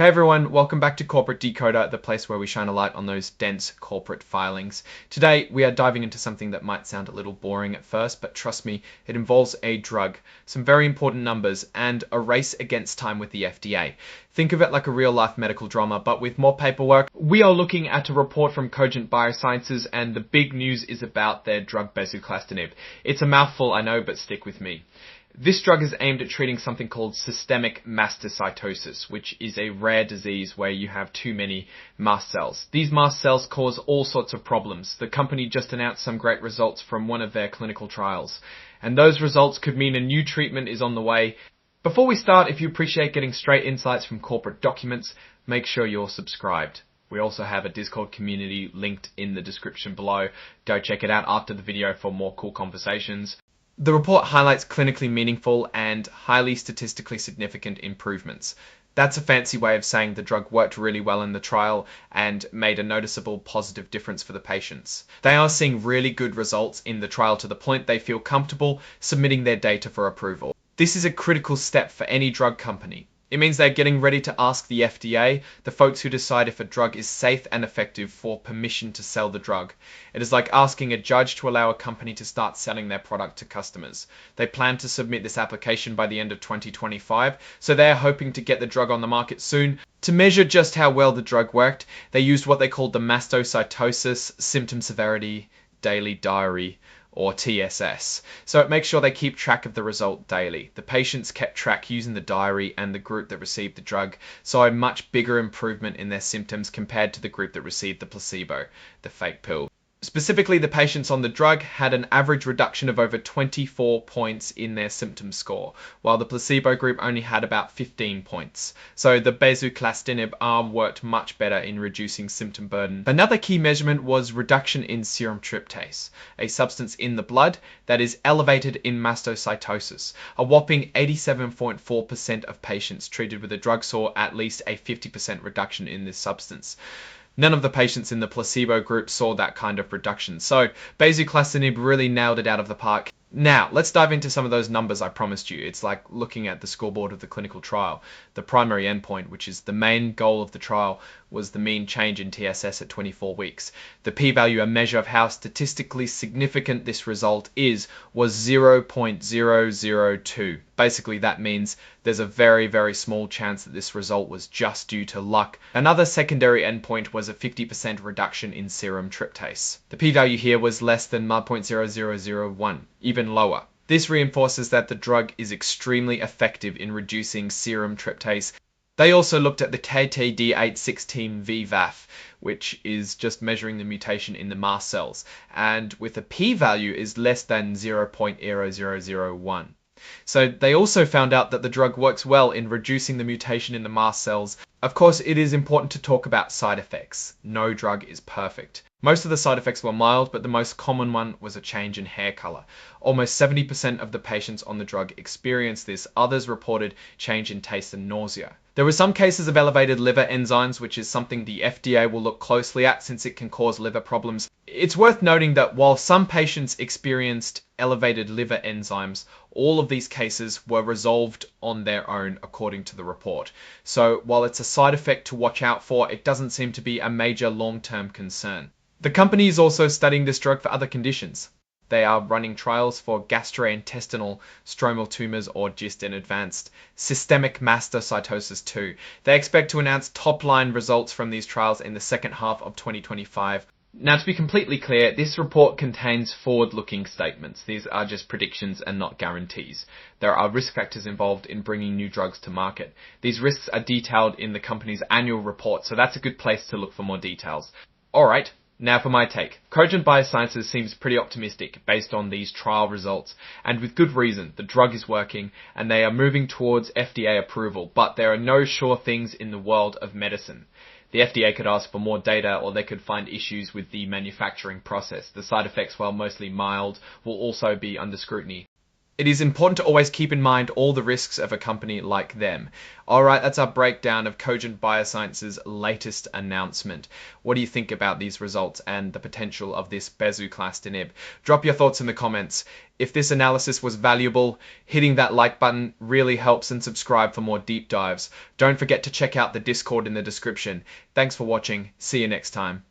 Hey everyone, welcome back to Corporate Decoder, the place where we shine a light on those dense corporate filings. Today we are diving into something that might sound a little boring at first, but trust me, it involves a drug, some very important numbers, and a race against time with the FDA. Think of it like a real-life medical drama, but with more paperwork. We are looking at a report from Cogent Biosciences, and the big news is about their drug bezuclastinib. It's a mouthful, I know, but stick with me. This drug is aimed at treating something called systemic mastocytosis, which is a rare disease where you have too many mast cells. These mast cells cause all sorts of problems. The company just announced some great results from one of their clinical trials, and those results could mean a new treatment is on the way. Before we start, if you appreciate getting straight insights from corporate documents, make sure you're subscribed. We also have a Discord community linked in the description below. Go check it out after the video for more cool conversations. The report highlights clinically meaningful and highly statistically significant improvements. That's a fancy way of saying the drug worked really well in the trial and made a noticeable positive difference for the patients. They are seeing really good results in the trial to the point they feel comfortable submitting their data for approval. This is a critical step for any drug company. It means they're getting ready to ask the FDA, the folks who decide if a drug is safe and effective, for permission to sell the drug. It is like asking a judge to allow a company to start selling their product to customers. They plan to submit this application by the end of 2025, so they're hoping to get the drug on the market soon. To measure just how well the drug worked, they used what they called the Mastocytosis Symptom Severity Daily Diary, or TSS. So it makes sure they keep track of the result daily. The patients kept track using the diary, and the group that received the drug saw a much bigger improvement in their symptoms compared to the group that received the placebo, the fake pill. Specifically, the patients on the drug had an average reduction of over 24 points in their symptom score, while the placebo group only had about 15 points. So the bezuclastinib arm worked much better in reducing symptom burden. Another key measurement was reduction in serum tryptase, a substance in the blood that is elevated in mastocytosis. A whopping 87.4% of patients treated with the drug saw at least a 50% reduction in this substance. None of the patients in the placebo group saw that kind of reduction. So bezuclastinib really nailed it out of the park. Now, let's dive into some of those numbers I promised you. It's like looking at the scoreboard of the clinical trial. The primary endpoint, which is the main goal of the trial, was the mean change in TSS at 24 weeks. The p-value, a measure of how statistically significant this result is, was 0.002. Basically, that means there's a very, very small chance that this result was just due to luck. Another secondary endpoint was a 50% reduction in serum tryptase. The p-value here was less than 0.0001, even lower. This reinforces that the drug is extremely effective in reducing serum tryptase. They also looked at the KTD816 VVAF, which is just measuring the mutation in the mast cells, and with a p-value is less than 0.0001. So they also found out that the drug works well in reducing the mutation in the mast cells. Of course, it is important to talk about side effects. No drug is perfect. Most of the side effects were mild, but the most common one was a change in hair color. Almost 70% of the patients on the drug experienced this. Others reported change in taste and nausea. There were some cases of elevated liver enzymes, which is something the FDA will look closely at since it can cause liver problems. It's worth noting that while some patients experienced elevated liver enzymes, all of these cases were resolved on their own according to the report. So while it's a side effect to watch out for, it doesn't seem to be a major long-term concern. The company is also studying this drug for other conditions. They are running trials for gastrointestinal stromal tumors, or GIST, and advanced systemic mastocytosis too. They expect to announce top-line results from these trials in the second half of 2025. Now, to be completely clear, this report contains forward-looking statements. These are just predictions and not guarantees. There are risk factors involved in bringing new drugs to market. These risks are detailed in the company's annual report, so that's a good place to look for more details. Alright. Now for my take. Cogent Biosciences seems pretty optimistic based on these trial results, and with good reason. The drug is working and they are moving towards FDA approval, but there are no sure things in the world of medicine. The FDA could ask for more data, or they could find issues with the manufacturing process. The side effects, while mostly mild, will also be under scrutiny. It is important to always keep in mind all the risks of a company like them. Alright, that's our breakdown of Cogent Biosciences' latest announcement. What do you think about these results and the potential of this bezuclastinib? Drop your thoughts in the comments. If this analysis was valuable, hitting that like button really helps, and subscribe for more deep dives. Don't forget to check out the Discord in the description. Thanks for watching. See you next time.